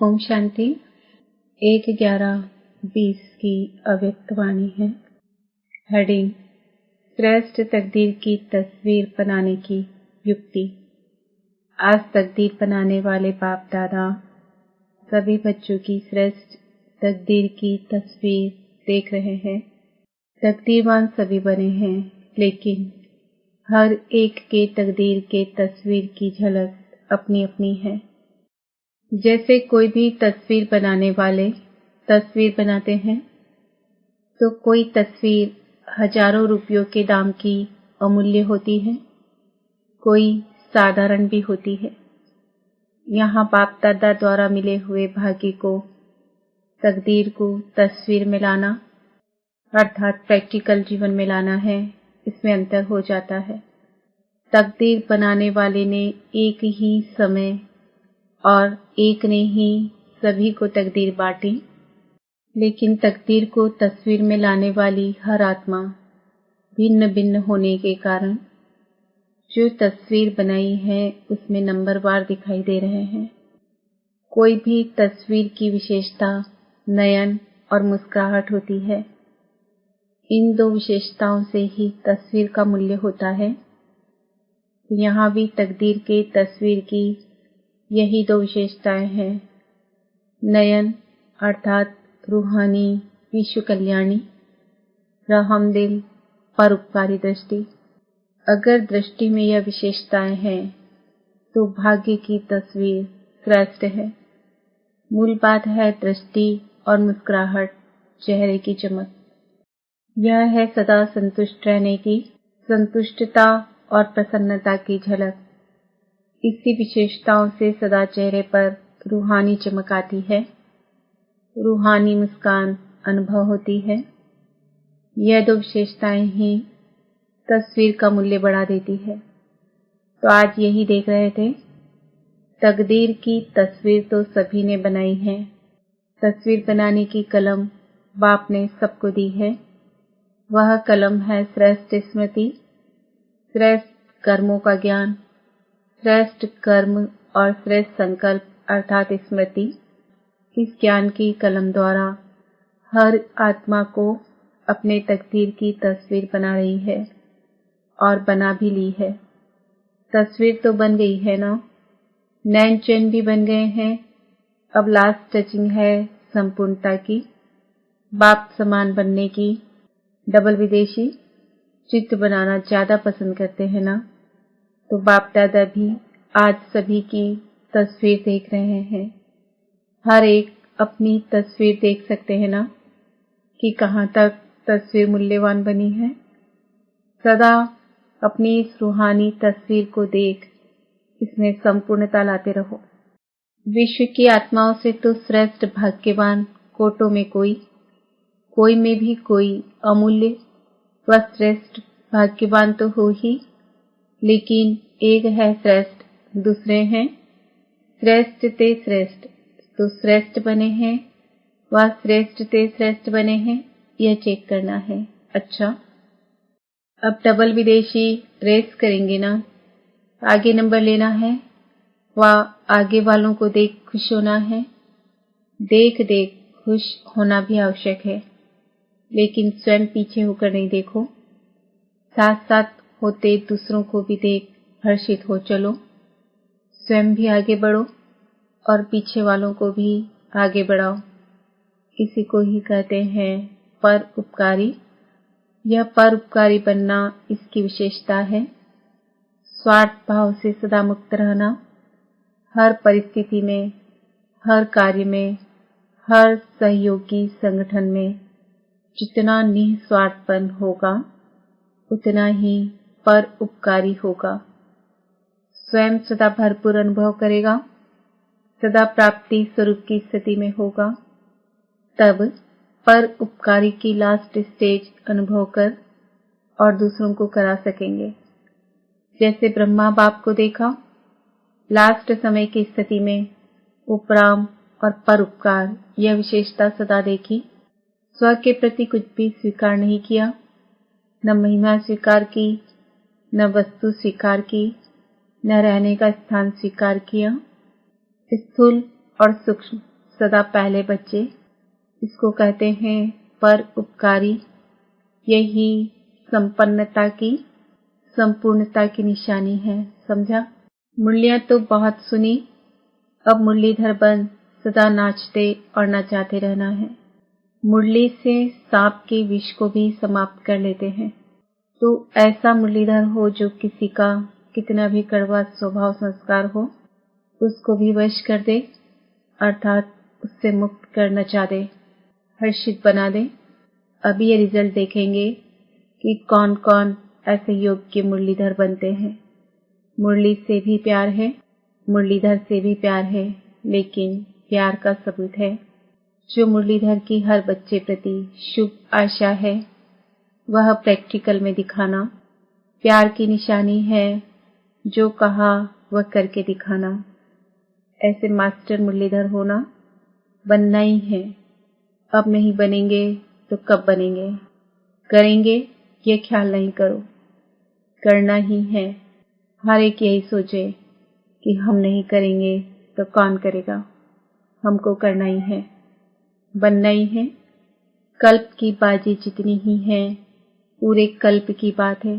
ओम शांति। 1/11/20 की अव्यक्त वाणी है। हेडिंग: श्रेष्ठ तकदीर की तस्वीर बनाने की युक्ति। आज तकदीर बनाने वाले बाप दादा सभी बच्चों की श्रेष्ठ तकदीर की तस्वीर देख रहे हैं। तकदीरवान सभी बने हैं, लेकिन हर एक के तकदीर के तस्वीर की झलक अपनी अपनी है। जैसे कोई भी तस्वीर बनाने वाले तस्वीर बनाते हैं, तो कोई तस्वीर हजारों रुपयों के दाम की अमूल्य होती है, कोई साधारण भी होती है। यहाँ बाप दादा द्वारा मिले हुए भाग्य को, तकदीर को तस्वीर में लाना अर्थात प्रैक्टिकल जीवन में लाना है, इसमें अंतर हो जाता है। तकदीर बनाने वाले ने एक ही समय और एक ने ही सभी को तकदीर बांटी, लेकिन तकदीर को तस्वीर में लाने वाली हर आत्मा भिन्न भिन्न होने के कारण जो तस्वीर बनाई है उसमें नंबरवार दिखाई दे रहे हैं। कोई भी तस्वीर की विशेषता नयन और मुस्कुराहट होती है। इन दो विशेषताओं से ही तस्वीर का मूल्य होता है। यहाँ भी तकदीर के तस्वीर की यही दो विशेषताएं हैं। नयन अर्थात रूहानी विश्व कल्याणी, रहम दिल परोपकारी दृष्टि। अगर दृष्टि में यह विशेषताएं हैं तो भाग्य की तस्वीर श्रेष्ठ है। मूल बात है दृष्टि और मुस्कुराहट, चेहरे की चमक। यह है सदा संतुष्ट रहने की, संतुष्टता और प्रसन्नता की झलक। इसी विशेषताओं से सदा चेहरे पर रूहानी चमक आती है, रूहानी मुस्कान अनुभव होती है। यह दो विशेषताएं ही तस्वीर का मूल्य बढ़ा देती है। तो आज यही देख रहे थे। तकदीर की तस्वीर तो सभी ने बनाई है। तस्वीर बनाने की कलम बाप ने सबको दी है। वह कलम है श्रेष्ठ स्मृति, श्रेष्ठ कर्मों का ज्ञान, श्रेष्ठ कर्म और श्रेष्ठ संकल्प अर्थात स्मृति। इस ज्ञान की कलम द्वारा हर आत्मा को अपने तकदीर की तस्वीर बना रही है और बना भी ली है। तस्वीर तो बन गई है ना, नैन चैन भी बन गए हैं। अब लास्ट टचिंग है संपूर्णता की, बाप समान बनने की। डबल विदेशी चित्र बनाना ज्यादा पसंद करते हैं ना, तो बाप दादा भी आज सभी की तस्वीर देख रहे हैं। हर एक अपनी तस्वीर देख सकते हैं ना कि कहाँ तक तस्वीर मूल्यवान बनी है। सदा अपनी इस रूहानी तस्वीर को देख इसमें संपूर्णता लाते रहो। विश्व की आत्माओं से तो श्रेष्ठ भाग्यवान कोटों में कोई में भी कोई अमूल्य व श्रेष्ठ भाग्यवान तो हो ही, लेकिन एक है श्रेष्ठ, दूसरे हैं श्रेष्ठ ते श्रेष्ठ। तो श्रेष्ठ बने हैं व श्रेष्ठ ते श्रेष्ठ बने हैं, यह चेक करना है। अच्छा, अब डबल विदेशी रेस करेंगे ना, आगे नंबर लेना है व आगे वालों को देख खुश होना है। देख खुश होना भी आवश्यक है, लेकिन स्वयं पीछे होकर नहीं देखो। साथ साथ होते दूसरों को भी देख हर्षित हो चलो। स्वयं भी आगे बढ़ो और पीछे वालों को भी आगे बढ़ाओ। इसी को ही कहते हैं पर उपकारी। यह पर उपकारी बनना इसकी विशेषता है। स्वार्थ भाव से सदा मुक्त रहना। हर परिस्थिति में, हर कार्य में, हर सहयोगी संगठन में जितना निस्वार्थपन होगा उतना ही पर उपकारी होगा। स्वयं सदा भरपूर अनुभव करेगा, सदा प्राप्ति स्वरूप की स्थिति में होगा। तब पर उपकारी की लास्ट स्टेज अनुभव कर और दूसरों को करा सकेंगे। जैसे ब्रह्मा बाप को देखा, लास्ट समय की स्थिति में उपराम और परोपकार यह विशेषता सदा देखी। स्व के प्रति कुछ भी स्वीकार नहीं किया, न महिमा स्वीकार की, न वस्तु स्वीकार की, न रहने का स्थान स्वीकार किया। स्थूल और सूक्ष्म सदा पहले बच्चे, इसको कहते हैं पर उपकारी। यही संपन्नता की, संपूर्णता की निशानी है। समझा? मुरलियां तो बहुत सुनी, अब मुरलीधर बन सदा नाचते और नचाते रहना है। मुरली से सांप के विष को भी समाप्त कर लेते हैं। तो ऐसा मुरलीधर हो जो किसी का कितना भी कड़वा स्वभाव संस्कार हो उसको भी वश कर दे, अर्थात उससे मुक्त कर नचा दे, हर्षित बना दे। अभी ये रिजल्ट देखेंगे कि कौन कौन ऐसे योग्य मुरलीधर बनते हैं। मुरली से भी प्यार है, मुरलीधर से भी प्यार है, लेकिन प्यार का सबूत है जो मुरलीधर की हर बच्चे प्रति शुभ आशा है वह प्रैक्टिकल में दिखाना। प्यार की निशानी है जो कहा वह करके दिखाना। ऐसे मास्टर मुरलीधर होना, बनना ही है। अब नहीं बनेंगे तो कब बनेंगे? करेंगे ये ख्याल नहीं करो, करना ही है। हर एक यही सोचे कि हम नहीं करेंगे तो कौन करेगा, हमको करना ही है, बनना ही है। कल्प की बाजी जितनी ही है पूरे कल्प की बात है।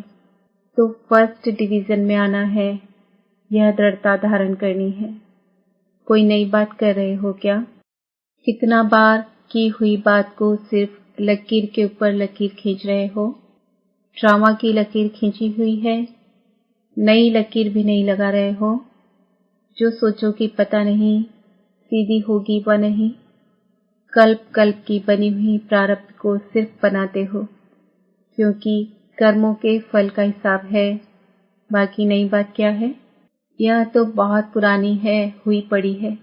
तो फर्स्ट डिवीजन में आना है, यह दृढ़ता धारण करनी है। कोई नई बात कर रहे हो क्या? कितना बार की हुई बात को सिर्फ लकीर के ऊपर लकीर खींच रहे हो? ट्रामा की लकीर खींची हुई है, नई लकीर भी नहीं लगा रहे हो। जो सोचो कि पता नहीं सीधी होगी व नहीं, कल्प कल्प की बनी हुई प्रारब्ध को सिर्फ बनाते हो, क्योंकि कर्मों के फल का हिसाब है। बाकी नई बात क्या है? यह तो बहुत पुरानी है, हुई पड़ी है।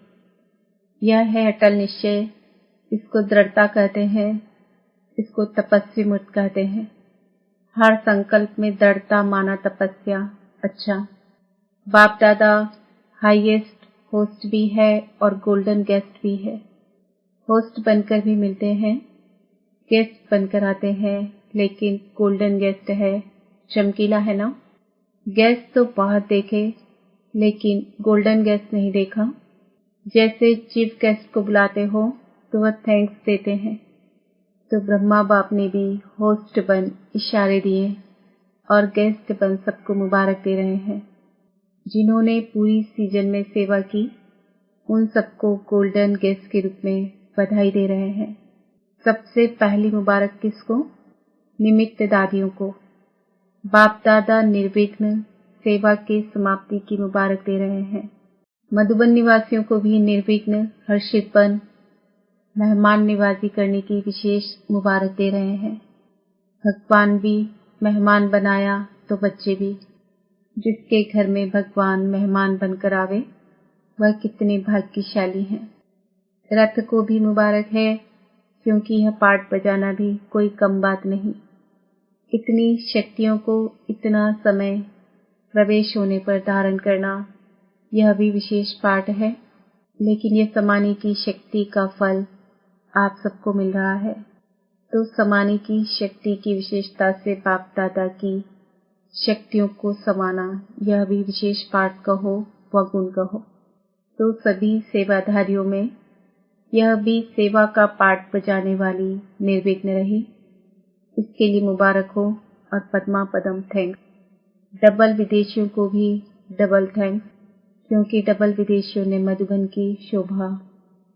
यह है अटल निश्चय, इसको दृढ़ता कहते हैं, इसको तपस्वी मूर्त कहते हैं। हर संकल्प में दृढ़ता माना तपस्या। अच्छा, बाप दादा हाईएस्ट होस्ट भी है और गोल्डन गेस्ट भी है। होस्ट बनकर भी मिलते हैं, गेस्ट बनकर आते हैं, लेकिन गोल्डन गेस्ट है, चमकीला है ना। गेस्ट तो बहुत देखे, लेकिन गोल्डन गेस्ट नहीं देखा। जैसे चीफ गेस्ट को बुलाते हो तो वह थैंक्स देते हैं, तो ब्रह्मा बाप ने भी होस्ट बन इशारे दिए और गेस्ट बन सबको मुबारक दे रहे हैं। जिन्होंने पूरी सीजन में सेवा की उन सबको गोल्डन गेस्ट के रूप में बधाई दे रहे हैं। सबसे पहली मुबारक किसको? निमित्त दादियों को। बाप दादा निर्विघ्न सेवा के समाप्ति की मुबारक दे रहे हैं। मधुबन निवासियों को भी निर्विघ्न हर्षित बन मेहमान निवाजी करने की विशेष मुबारक दे रहे हैं। भगवान भी मेहमान बनाया तो बच्चे भी। जिसके घर में भगवान मेहमान बनकर आवे वह कितने भाग्यशाली हैं। रथ को भी मुबारक है, क्योंकि यह पाठ बजाना भी कोई कम बात नहीं। इतनी शक्तियों को इतना समय प्रवेश होने पर धारण करना, यह भी विशेष पाठ है। लेकिन यह समाने की शक्ति का फल आप सबको मिल रहा है। तो समाने की शक्ति की विशेषता से बाप दादा की शक्तियों को समाना, यह भी विशेष पाठ कहो व गुण कहो। तो सभी सेवाधारियों में यह भी सेवा का पाठ बजाने वाली निर्विघ्न रही, इसके लिए मुबारक हो और पद्मा पदम थैंक्स। डबल विदेशियों को भी डबल थैंक्स, क्योंकि डबल विदेशियों ने मधुबन की शोभा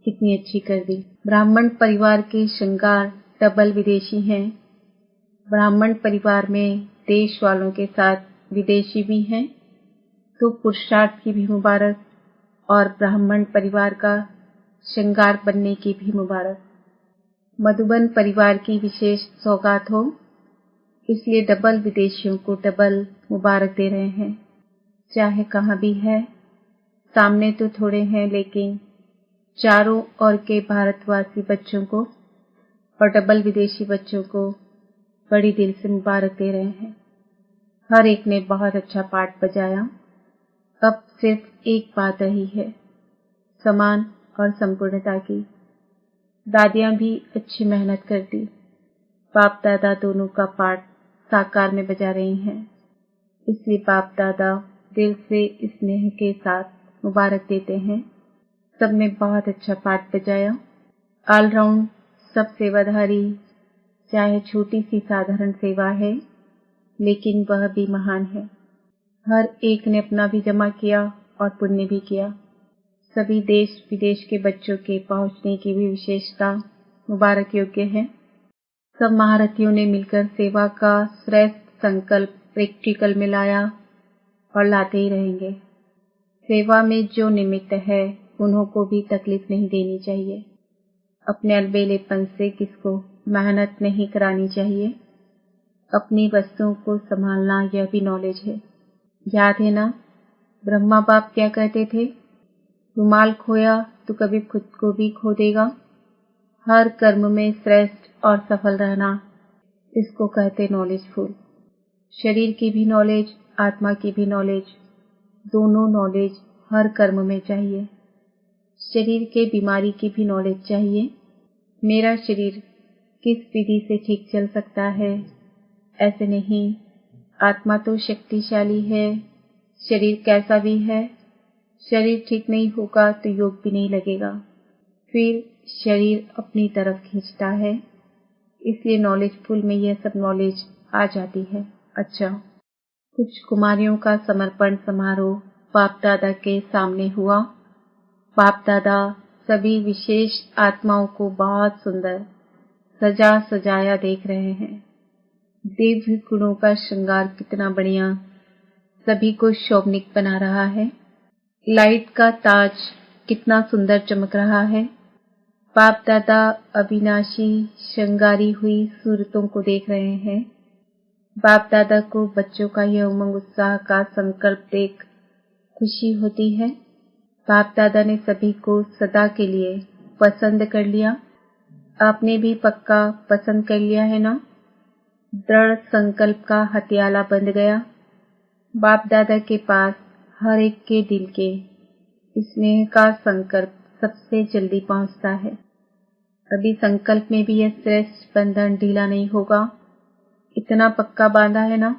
कितनी अच्छी कर दी। ब्राह्मण परिवार के श्रृंगार डबल विदेशी हैं। ब्राह्मण परिवार में देश वालों के साथ विदेशी भी हैं, तो पुरुषार्थ की भी मुबारक और ब्राह्मण परिवार का श्रृंगार बनने की भी मुबारक। मधुबन परिवार की विशेष सौगात हो, इसलिए डबल विदेशियों को डबल मुबारक दे रहे हैं। चाहे कहाँ भी है, सामने तो थोड़े हैं, लेकिन चारों ओर के भारतवासी बच्चों को और डबल विदेशी बच्चों को बड़ी दिल से मुबारक दे रहे हैं। हर एक ने बहुत अच्छा पाठ बजाया। अब सिर्फ एक बात रही है, समान और संपूर्णता की। दादियां भी अच्छी मेहनत करती, बाप दादा दोनों का पाठ साकार में बजा रही हैं। इसलिए बाप दादा दिल से स्नेह के साथ मुबारक देते हैं। सब में बहुत अच्छा पाठ बजाया। ऑलराउंड सब सेवाधारी, चाहे छोटी सी साधारण सेवा है लेकिन वह भी महान है। हर एक ने अपना भी जमा किया और पुण्य भी किया। सभी देश विदेश के बच्चों के पहुंचने की भी विशेषता मुबारक योग्य है। सब महारथियों ने मिलकर सेवा का श्रेष्ठ संकल्प प्रैक्टिकल में लाया और लाते ही रहेंगे। सेवा में जो निमित्त है उन्हों को भी तकलीफ नहीं देनी चाहिए। अपने अलबेलेपन से किसको मेहनत नहीं करानी चाहिए। अपनी वस्तुओं को संभालना यह भी नॉलेज है। याद है ना, ब्रह्मा बाप क्या कहते थे? रुमाल खोया तो कभी खुद को भी खो देगा। हर कर्म में श्रेष्ठ और सफल रहना, इसको कहते नॉलेजफुल। शरीर की भी नॉलेज, आत्मा की भी नॉलेज, दोनों नॉलेज हर कर्म में चाहिए। शरीर के बीमारी की भी नॉलेज चाहिए। मेरा शरीर किस विधि से ठीक चल सकता है, ऐसे नहीं। आत्मा तो शक्तिशाली है, शरीर कैसा भी है। शरीर ठीक नहीं होगा तो योग भी नहीं लगेगा, फिर शरीर अपनी तरफ खींचता है। इसलिए नॉलेजफुल में यह सब नॉलेज आ जाती है। अच्छा, कुछ कुमारियों का समर्पण समारोह बाप दादा के सामने हुआ। बाप दादा सभी विशेष आत्माओं को बहुत सुंदर सजा सजाया देख रहे हैं। दिव्य गुणों का श्रृंगार कितना बढ़िया सभी को शोभनिक बना रहा है। लाइट का ताज कितना सुंदर चमक रहा है। बाप दादा अविनाशी श्रृंगारी हुई सूरतों को देख रहे हैं। बाप दादा को बच्चों का यह उमंग उत्साह का संकल्प देख खुशी होती है। बाप दादा ने सभी को सदा के लिए पसंद कर लिया। आपने भी पक्का पसंद कर लिया है ना? दृढ़ संकल्प का हथियाला बंध गया। बाप दादा के पास हर एक के दिल के स्नेह का संकल्प सबसे जल्दी पहुंचता है। अभी संकल्प में भी यह श्रेष्ठ बंधन ढीला नहीं होगा। इतना पक्का बांधा है ना?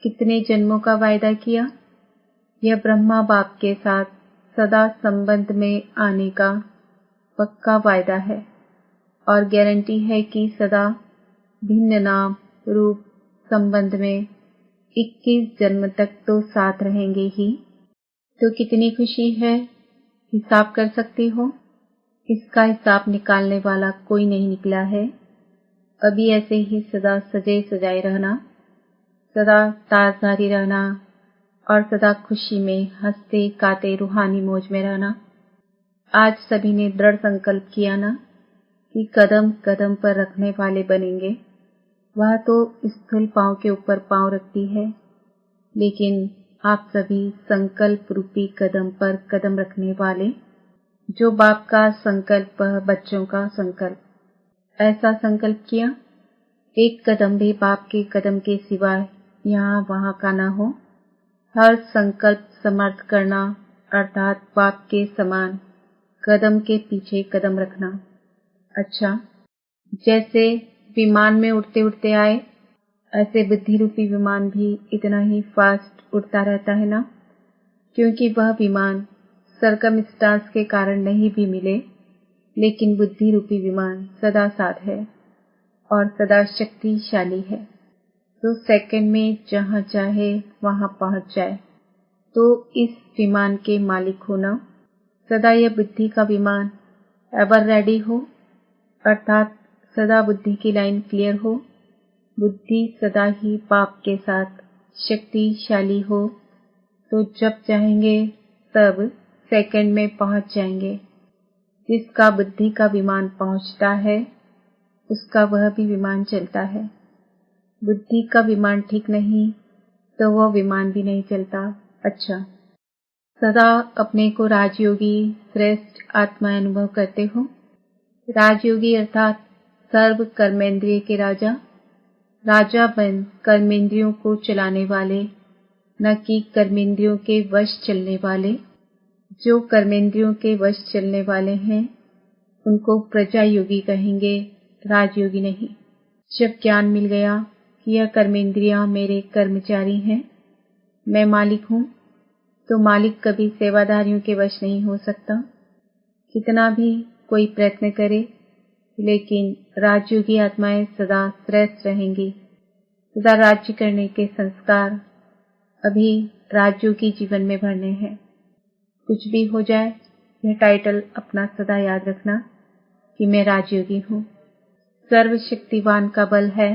कितने जन्मों का वायदा किया। यह ब्रह्मा बाप के साथ सदा संबंध में आने का पक्का वायदा है और गारंटी है कि सदा भिन्न नाम रूप संबंध में 21 जन्म तक तो साथ रहेंगे ही। तो कितनी खुशी है, हिसाब कर सकती हो? इसका हिसाब निकालने वाला कोई नहीं निकला है। अभी ऐसे ही सदा सजे सजाए रहना, सदा ताजधारी रहना और सदा खुशी में हंसते गाते रूहानी मौज में रहना। आज सभी ने दृढ़ संकल्प किया ना कि कदम कदम पर रखने वाले बनेंगे। वह तो स्थूल पांव के ऊपर पांव रखती है, लेकिन आप सभी संकल्प रूपी कदम पर कदम रखने वाले। जो बाप का संकल्प वह बच्चों का संकल्प। ऐसा संकल्प किया, एक कदम भी बाप के कदम के सिवाय यहाँ वहाँ का न हो। हर संकल्प समर्थ करना अर्थात बाप के समान कदम के पीछे कदम रखना। अच्छा, जैसे विमान में उड़ते उड़ते आए, ऐसे बुद्धि रूपी विमान भी इतना ही फास्ट उड़ता रहता है ना, क्योंकि वह विमान सरकमस्टांस के कारण नहीं भी मिले, लेकिन बुद्धि रूपी विमान सदा साथ है और सदा शक्तिशाली है। तो सेकंड में जहाँ चाहे वहाँ पहुँच जाए। तो इस विमान के मालिक होना, सदा यह बुद्धि का विमान एवर रेडी हो, अर्थात सदा बुद्धि की लाइन क्लियर हो। बुद्धि सदा ही बाप के साथ शक्तिशाली हो, तो जब चाहेंगे तब सेकंड में पहुंच जाएंगे। जिसका बुद्धि का विमान पहुंचता है उसका वह भी विमान चलता है। बुद्धि का विमान ठीक नहीं तो वह विमान भी नहीं चलता। अच्छा, सदा अपने को राजयोगी श्रेष्ठ आत्मा अनुभव करते हो। राजयोगी अर्थात सर्व कर्मेंद्रिय के राजा। राजा बन कर्मेंद्रियों को चलाने वाले, न कि कर्मेंद्रियों के वश चलने वाले। जो कर्मेंद्रियों के वश चलने वाले हैं उनको प्रजा योगी कहेंगे, राजयोगी नहीं। जब ज्ञान मिल गया कि यह कर्मेंद्रियां मेरे कर्मचारी हैं, मैं मालिक हूँ, तो मालिक कभी सेवादारियों के वश नहीं हो सकता। कितना भी कोई प्रयत्न करे, लेकिन राजयोगी आत्माएं सदा श्रेष्ठ रहेंगी। सदा राज्य करने के संस्कार अभी राजयोगी जीवन में भरने हैं। कुछ भी हो जाए, यह टाइटल अपना सदा याद रखना कि मैं राजयोगी हूँ। सर्वशक्तिवान का बल है,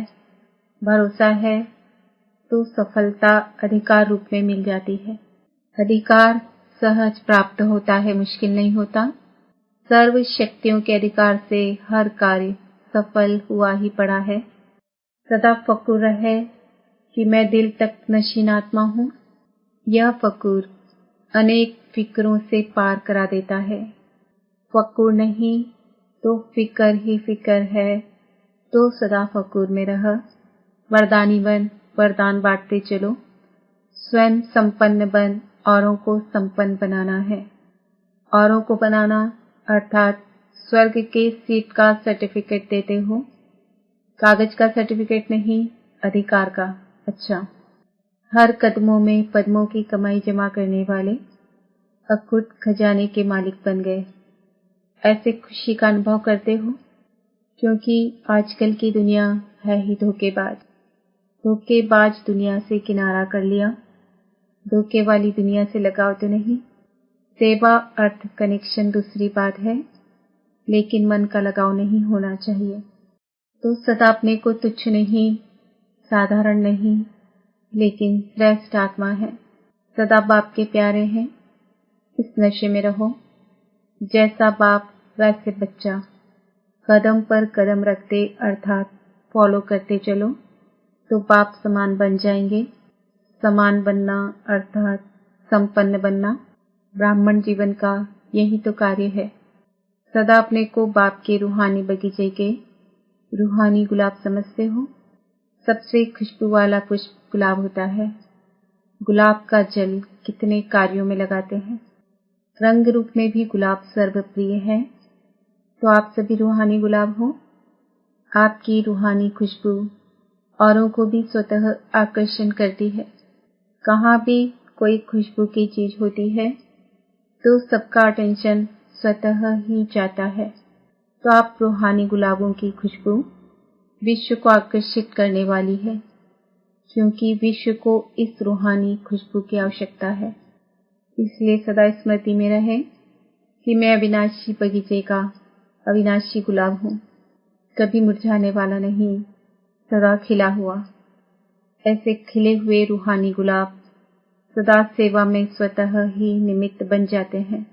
भरोसा है, तो सफलता अधिकार रूप में मिल जाती है। अधिकार सहज प्राप्त होता है, मुश्किल नहीं होता। सर्व शक्तियों के अधिकार से हर कार्य सफल हुआ ही पड़ा है। सदा फक्र रहे कि मैं दिल तक नशीन आत्मा हूँ। यह फक्र अनेक फिक्रों से पार करा देता है। फक्र नहीं तो फिक्र ही फिक्र है, तो सदा फक्र में रह। वरदानी बन, वरदान बांटते चलो। स्वयं संपन्न बन, औरों को संपन्न बनाना है। औरों को बनाना अर्थात स्वर्ग के सीट का सर्टिफिकेट देते हो। कागज का सर्टिफिकेट नहीं, अधिकार का। अच्छा, हर कदमों में पद्मों की कमाई जमा करने वाले अकुत खजाने के मालिक बन गए। ऐसे खुशी का अनुभव करते हो, क्योंकि आजकल की दुनिया है ही धोखेबाज। धोखेबाज दुनिया से किनारा कर लिया। धोखे वाली दुनिया से लगाव तो नहीं। सेवा अर्थ कनेक्शन दूसरी बात है, लेकिन मन का लगाव नहीं होना चाहिए। तो सदा अपने को तुच्छ नहीं, साधारण नहीं, लेकिन श्रेष्ठ आत्मा है। सदा बाप के प्यारे हैं। इस नशे में रहो, जैसा बाप वैसे बच्चा। कदम पर कदम रखते अर्थात फॉलो करते चलो, तो बाप समान बन जाएंगे। समान बनना अर्थात संपन्न बनना। ब्राह्मण जीवन का यही तो कार्य है। सदा अपने को बाप के रूहानी बगीचे के रूहानी गुलाब समझते हो। सबसे खुशबू वाला पुष्प गुलाब होता है। गुलाब का जल कितने कार्यों में लगाते हैं। रंग रूप में भी गुलाब सर्वप्रिय है। तो आप सभी रूहानी गुलाब हो। आपकी रूहानी खुशबू औरों को भी स्वतः आकर्षण करती है। कहाँ भी कोई खुशबू की चीज होती है तो सबका अटेंशन स्वतः ही जाता है। तो आप रूहानी गुलाबों की खुशबू विश्व को आकर्षित करने वाली है, क्योंकि विश्व को इस रूहानी खुशबू की आवश्यकता है। इसलिए सदा स्मृति में रहे कि मैं अविनाशी बगीचे का अविनाशी गुलाब हूँ, कभी मुरझाने वाला नहीं, सदा खिला हुआ। ऐसे खिले हुए रूहानी गुलाब सदा सेवा में स्वतः ही निमित्त बन जाते हैं।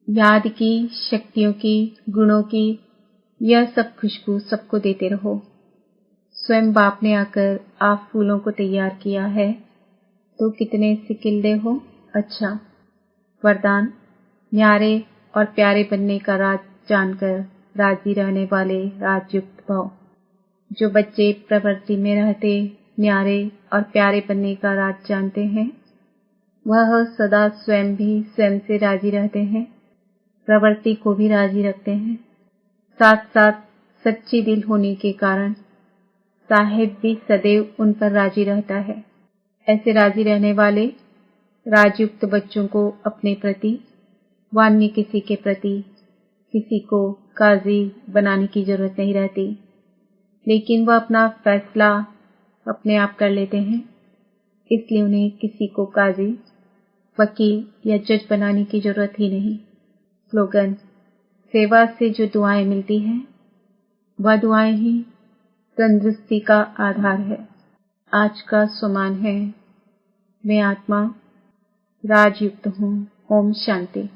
याद की, शक्तियों की, गुणों की यह सब खुशबू सबको देते रहो। स्वयं बाप ने आकर आप फूलों को तैयार किया है, तो कितने सिकिल्दे हो। अच्छा, वरदान, न्यारे और प्यारे बनने का राज जानकर राजी रहने वाले राजयुक्त भव। जो बच्चे प्रवृत्ति में रहते न्यारे और प्यारे बनने का राज जानते हैं, वह सदा स्वयं भी स्वयं से राजी रहते हैं, प्रवृत्ति को भी राजी रखते हैं। साथ साथ सच्ची दिल होने के कारण साहेब भी सदैव उन पर राजी रहता है। ऐसे राजी रहने वाले राजयुक्त बच्चों को अपने प्रति व अन्य किसी के प्रति किसी को काजी बनाने की जरूरत नहीं रहती, लेकिन वह अपना फैसला अपने आप कर लेते हैं। इसलिए उन्हें किसी को काजी, वकील या जज बनाने की जरूरत ही नहीं। स्लोगन, सेवा से जो दुआएं मिलती हैं, वह दुआएं ही तंदुरुस्ती का आधार है। आज का सुमान है, मैं आत्मा राजयुक्त हूँ। ओम शांति।